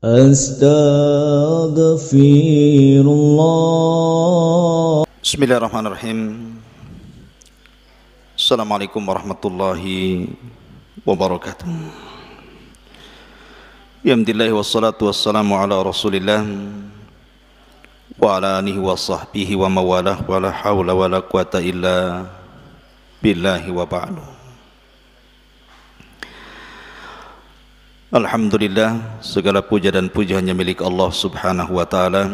Astaghfirullah. Bismillahirrahmanirrahim. Assalamualaikum warahmatullahi wabarakatuh. Alhamdulillah wassalatu wassalamu ala Rasulillah wa ala alihi wa sahbihi wa mawalah wa la hawla wa la quwata illa billahi wa ba'du. Alhamdulillah, segala puja dan puji hanya milik Allah Subhanahu wa taala.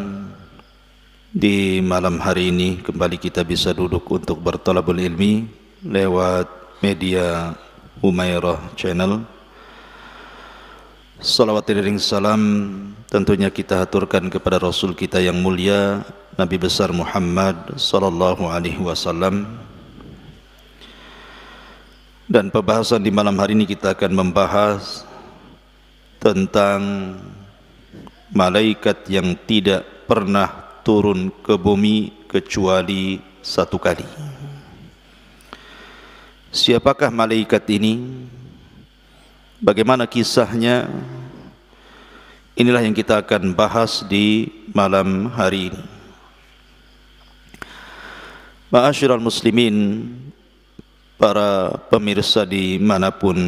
Di malam hari ini kembali kita bisa duduk untuk bertalabul ilmi lewat media Humairah Channel. Salawat dan salam tentunya kita haturkan kepada Rasul kita yang mulia, Nabi besar Muhammad sallallahu alaihi wasallam. Dan pembahasan di malam hari ini kita akan membahas tentang malaikat yang tidak pernah turun ke bumi kecuali satu kali. Siapakah malaikat ini? Bagaimana kisahnya? Inilah yang kita akan bahas di malam hari ini. Ma'asyiral muslimin, para pemirsa dimanapun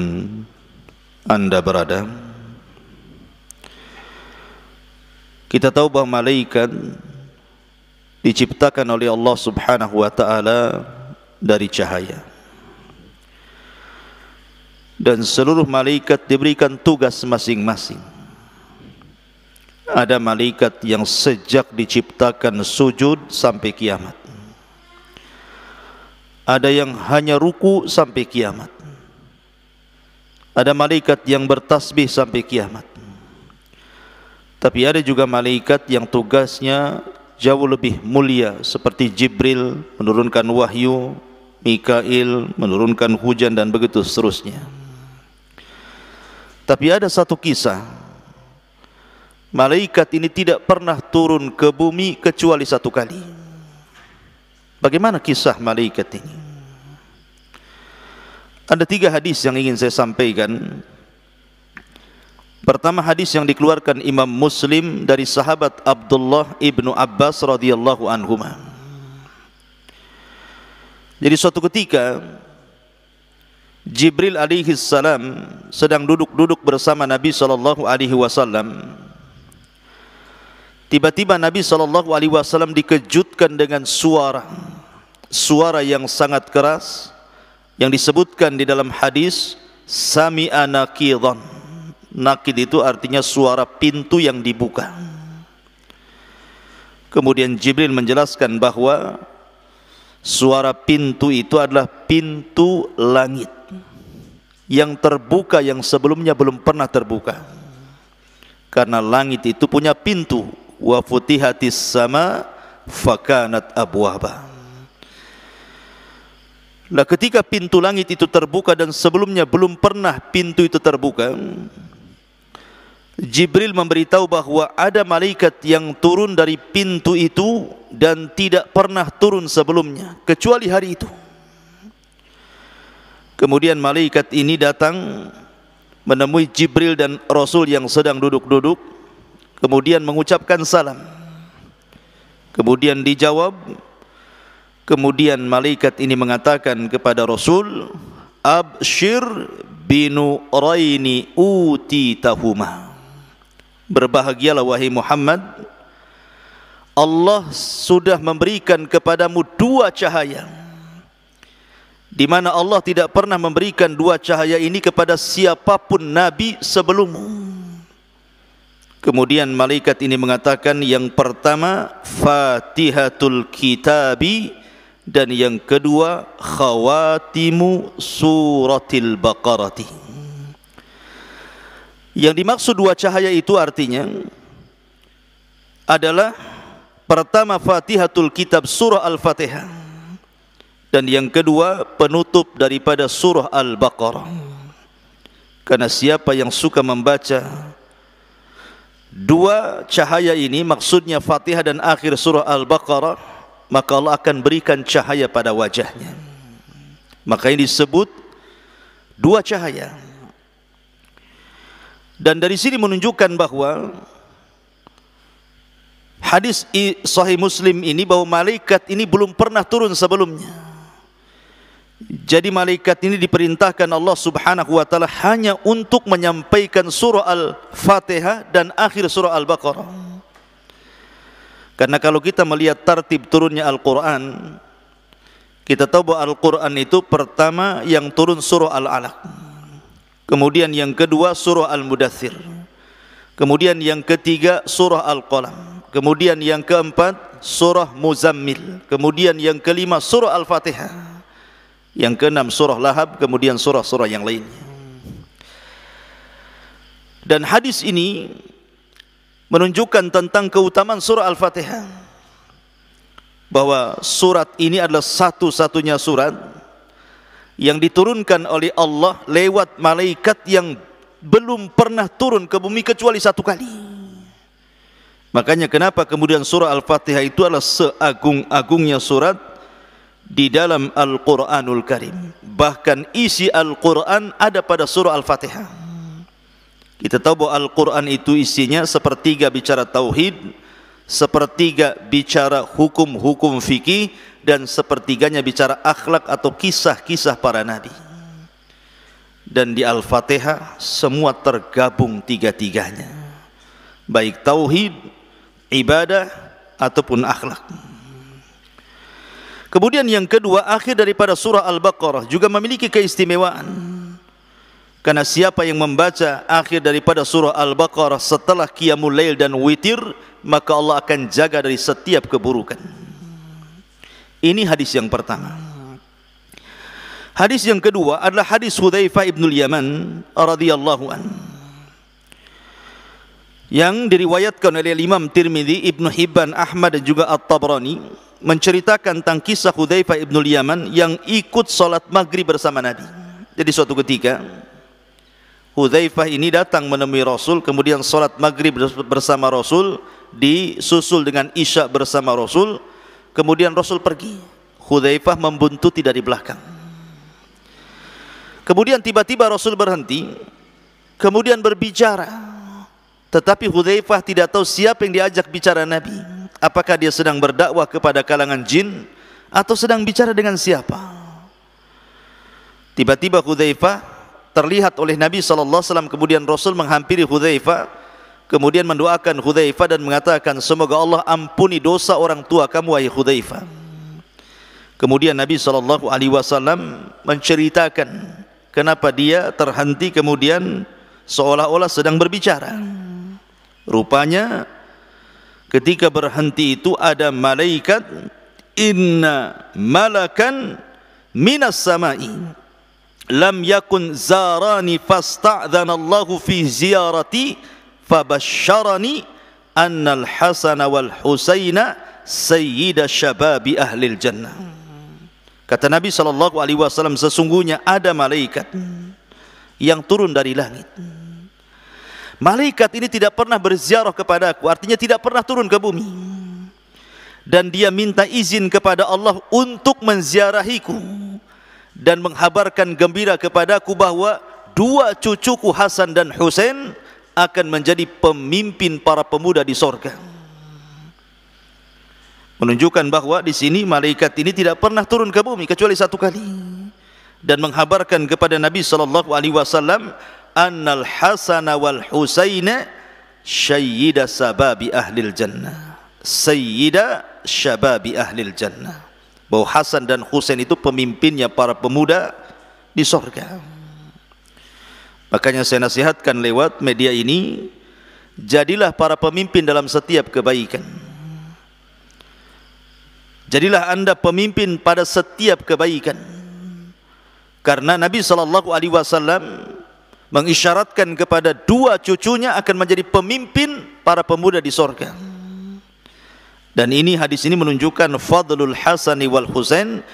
Anda berada, kita tahu bahawa malaikat diciptakan oleh Allah Subhanahu wa taala dari cahaya. Dan seluruh malaikat diberikan tugas masing-masing. Ada malaikat yang sejak diciptakan sujud sampai kiamat. Ada yang hanya ruku sampai kiamat. Ada malaikat yang bertasbih sampai kiamat. Tapi ada juga malaikat yang tugasnya jauh lebih mulia, seperti Jibril menurunkan wahyu, Mikail menurunkan hujan, dan begitu seterusnya. Tapi ada satu kisah, malaikat ini tidak pernah turun ke bumi kecuali satu kali. Bagaimana kisah malaikat ini? Ada 3 hadis yang ingin saya sampaikan. Pertama, hadis yang dikeluarkan Imam Muslim dari sahabat Abdullah ibnu Abbas radhiyallahu anhuma. Jadi suatu ketika Jibril alaihi salam sedang duduk-duduk bersama Nabi sallallahu alaihi wasallam. Tiba-tiba Nabi sallallahu alaihi wasallam dikejutkan dengan suara yang sangat keras yang disebutkan di dalam hadis sami'a naqidan. Nakid itu artinya suara pintu yang dibuka. Kemudian Jibril menjelaskan bahwa suara pintu itu adalah pintu langit yang terbuka, yang sebelumnya belum pernah terbuka. Karena langit itu punya pintu, wa futihatis sama fakanat abwaba. Nah, ketika pintu langit itu terbuka dan sebelumnya belum pernah pintu itu terbuka, Jibril memberitahu bahwa ada malaikat yang turun dari pintu itu dan tidak pernah turun sebelumnya kecuali hari itu. Kemudian malaikat ini datang menemui Jibril dan Rasul yang sedang duduk-duduk, kemudian mengucapkan salam. Kemudian dijawab. Kemudian malaikat ini mengatakan kepada Rasul, "Abshir binuraini utitahuma." Berbahagialah wahai Muhammad, Allah sudah memberikan kepadamu 2 cahaya, di mana Allah tidak pernah memberikan 2 cahaya ini kepada siapapun nabi sebelummu. Kemudian malaikat ini mengatakan, yang pertama Fatihatul Kitabi, dan yang kedua Khawatimu Suratil Baqarati. Yang dimaksud 2 cahaya itu artinya adalah pertama Fatihatul Kitab surah Al-Fatihah, dan yang kedua penutup daripada surah Al-Baqarah. Karena siapa yang suka membaca 2 cahaya ini, maksudnya Fatihah dan akhir surah Al-Baqarah, maka Allah akan berikan cahaya pada wajahnya. Maka ini disebut 2 cahaya. Dan dari sini menunjukkan bahwa hadis Sahih Muslim ini bahwa malaikat ini belum pernah turun sebelumnya. Jadi malaikat ini diperintahkan Allah Subhanahu wa taala hanya untuk menyampaikan surah Al-Fatihah dan akhir surah Al-Baqarah. Karena kalau kita melihat tartib turunnya Al-Qur'an, kita tahu bahwa Al-Qur'an itu pertama yang turun surah Al-Alaq. Kemudian yang kedua surah Al-Mudaththir. Kemudian yang ketiga surah Al-Qalam. Kemudian yang keempat surah Muzammil. Kemudian yang kelima surah Al-Fatihah. Yang keenam surah Lahab. Kemudian surah-surah yang lainnya. Dan hadis ini menunjukkan tentang keutamaan surah Al-Fatihah, bahwa surat ini adalah satu-satunya surat yang diturunkan oleh Allah lewat malaikat yang belum pernah turun ke bumi kecuali satu kali. Makanya kenapa kemudian surah Al-Fatihah itu adalah seagung-agungnya surat di dalam Al-Quranul Karim. Bahkan isi Al-Quran ada pada surah Al-Fatihah. Kita tahu bahwa Al-Quran itu isinya sepertiga bicara tauhid, sepertiga bicara hukum-hukum fikih, dan sepertiganya bicara akhlak atau kisah-kisah para nabi. Dan di Al-Fatihah semua tergabung tiga-tiganya, baik tauhid, ibadah ataupun akhlak. Kemudian yang kedua, akhir daripada surah Al-Baqarah juga memiliki keistimewaan. Karena siapa yang membaca akhir daripada surah Al-Baqarah setelah qiyamul lail dan witir, maka Allah akan jaga dari setiap keburukan. Ini hadis yang pertama. Hadis yang kedua adalah hadis Hudzaifah ibnul Yaman radhiyallahu an, yang diriwayatkan oleh Imam Tirmidzi, Ibnu Hibban, Ahmad dan juga At-Tabrani, menceritakan tentang kisah Hudzaifah ibnul Yaman yang ikut salat maghrib bersama Nabi. Jadi suatu ketika Hudzaifah ini datang menemui Rasul, kemudian salat maghrib bersama Rasul, disusul dengan isya bersama Rasul. Kemudian Rasul pergi, Hudzaifah membuntuti dari belakang. Kemudian tiba-tiba Rasul berhenti, kemudian berbicara. Tetapi Hudzaifah tidak tahu siapa yang diajak bicara Nabi. Apakah dia sedang berdakwah kepada kalangan jin atau sedang bicara dengan siapa? Tiba-tiba Hudzaifah terlihat oleh Nabi SAW. Kemudian Rasul menghampiri Hudzaifah, kemudian mendoakan Hudzaifah dan mengatakan, semoga Allah ampuni dosa orang tua kamu wahai Hudzaifah. Kemudian Nabi SAW menceritakan kenapa dia terhenti, kemudian seolah-olah sedang berbicara. Rupanya ketika berhenti itu ada malaikat, inna malakan minas samai lam yakun zarani fasta'dhanallahu fi ziyarati fabasyarani annal Hasan wal Husaina sayyida syababi ahlil jannah. Kata Nabi SAW, sesungguhnya ada malaikat yang turun dari langit. Malaikat ini tidak pernah berziarah kepadaku, artinya tidak pernah turun ke bumi. Dan dia minta izin kepada Allah untuk menziarahiku dan menghabarkan gembira kepadaku bahwa dua cucuku Hasan dan Husain akan menjadi pemimpin para pemuda di sorga. Menunjukkan bahwa di sini malaikat ini tidak pernah turun ke bumi kecuali satu kali, dan menghabarkan kepada Nabi SAW, annal Hasan wal Husaina sayyida sababi ahlil jannah, sayyida syababi ahlil jannah, bahwa Hasan dan Husain itu pemimpinnya para pemuda di sorga. Makanya saya nasihatkan lewat media ini, jadilah para pemimpin dalam setiap kebaikan. Jadilah anda pemimpin pada setiap kebaikan. Karena Nabi SAW mengisyaratkan kepada dua cucunya akan menjadi pemimpin para pemuda di sorga. Dan ini, hadis ini menunjukkan fadlul Hasani wal Husain,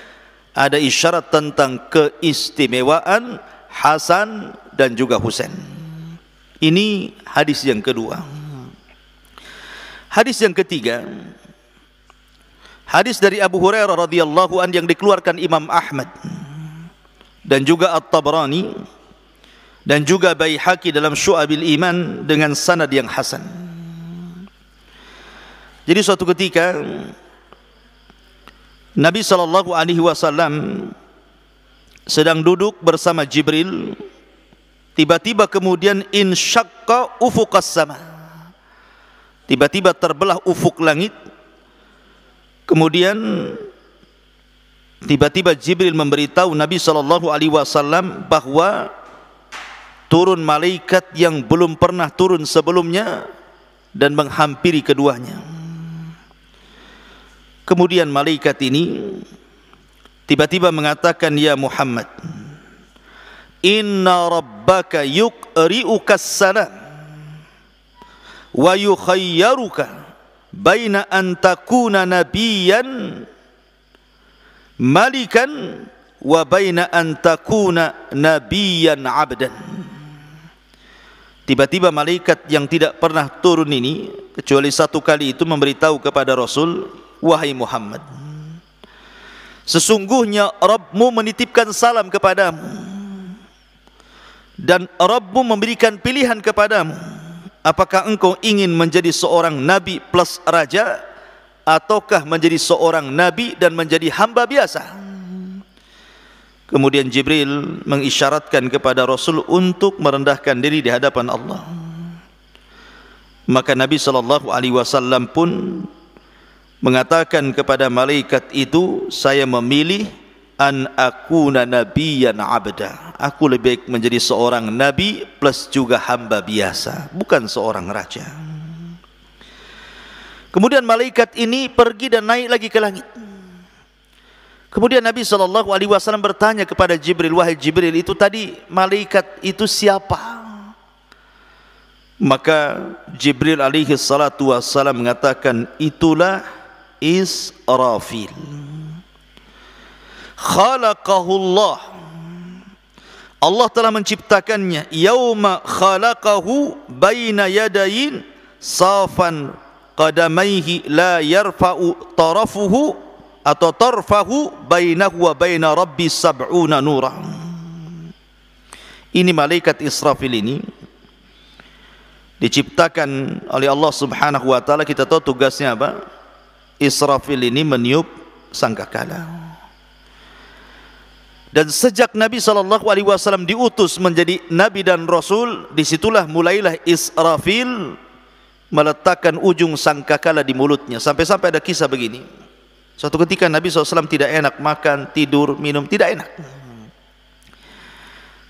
ada isyarat tentang keistimewaan Hasan dan juga Husain. Ini hadis yang kedua. Hadis yang ketiga, hadis dari Abu Hurairah radhiyallahu an yang dikeluarkan Imam Ahmad dan juga At-Tabrani, dan juga Baihaqi dalam Syu'abil Iman dengan sanad yang hasan. Jadi suatu ketika Nabi SAW sedang duduk bersama Jibril, tiba-tiba kemudian insyaqqa ufuqas sama, tiba-tiba terbelah ufuk langit. Kemudian tiba-tiba Jibril memberitahu Nabi SAW bahwa turun malaikat yang belum pernah turun sebelumnya dan menghampiri keduanya. Kemudian malaikat ini tiba-tiba mengatakan, ya Muhammad, inna rabbaka yuqri'ukas salam wa yukhayyaruka baina an takuna nabiyyan malikan wa baina an takuna nabiyyan abdan. Tiba-tiba malaikat yang tidak pernah turun ini kecuali satu kali itu memberitahu kepada Rasul, wahai Muhammad, sesungguhnya Rabbmu menitipkan salam kepadamu dan Rabbmu memberikan pilihan kepadamu. Apakah engkau ingin menjadi seorang nabi plus raja, ataukah menjadi seorang nabi dan menjadi hamba biasa? Kemudian Jibril mengisyaratkan kepada Rasul untuk merendahkan diri di hadapan Allah. Maka Nabi SAW pun mengatakan kepada malaikat itu, saya memilih an akuna nabiyyan abda, aku lebih baik menjadi seorang nabi plus juga hamba biasa, bukan seorang raja. Kemudian malaikat ini pergi dan naik lagi ke langit. Kemudian Nabi SAW bertanya kepada Jibril, wahai Jibril, itu tadi malaikat itu siapa? Maka Jibril alaihi salatu wassalam mengatakan, itulah Israfil. Khalaqahullah, Allah telah menciptakannya. Yauma khalaqahu baina yadayin safan qadamaihi la yarfa'u tarafuhu atau tarfahu bainahu wa baina rabbi sab'una nura. Ini malaikat Israfil ini diciptakan oleh Allah Subhanahu wa taala. Kita tahu tugasnya apa? Israfil ini meniup sangkakala. Dan sejak Nabi SAW diutus menjadi Nabi dan Rasul, disitulah mulailah Israfil meletakkan ujung sangkakala di mulutnya. Sampai-sampai ada kisah begini, suatu ketika Nabi SAW tidak enak makan, tidur, minum, tidak enak.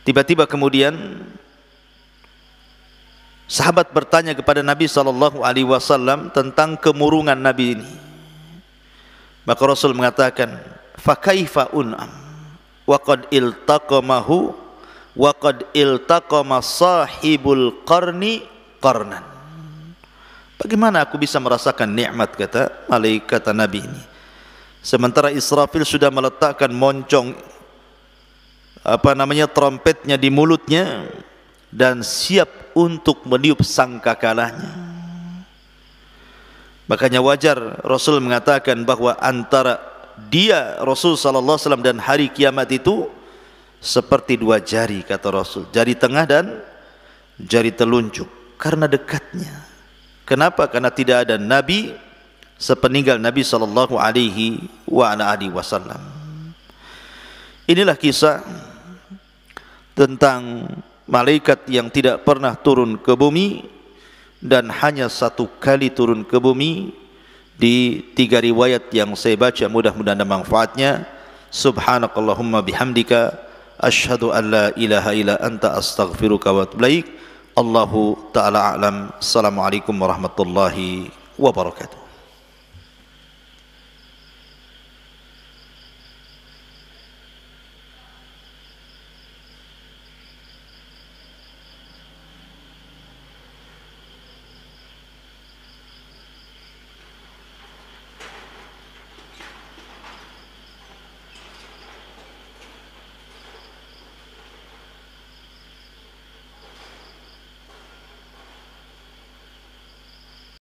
Tiba-tiba kemudian sahabat bertanya kepada Nabi SAW tentang kemurungan Nabi ini. Maka Rasul mengatakan, fakaifa un'am wa qad iltaqamahu wa qad iltaqama sahibul qarni qarnan. Bagaimana aku bisa merasakan nikmat, kata malaikat Nabi ini, sementara Israfil sudah meletakkan moncong trompetnya di mulutnya dan siap untuk meniup sangkakalanya. Makanya wajar Rasul mengatakan bahwa antara dia Rasul sallallahu alaihi wasallam dan hari kiamat itu seperti dua jari, kata Rasul, jari tengah dan jari telunjuk, karena dekatnya. Kenapa? Karena tidak ada nabi sepeninggal Nabi sallallahu alaihi wasallam. Inilah kisah tentang malaikat yang tidak pernah turun ke bumi dan hanya satu kali turun ke bumi di 3 riwayat yang saya baca. Mudah-mudahan ada manfaatnya. Subhanakallahumma bihamdika asyhadu an la ilaha illa anta astaghfiruka wa atubu ilaik. Allahu ta'ala a'lam. Assalamualaikum warahmatullahi wabarakatuh.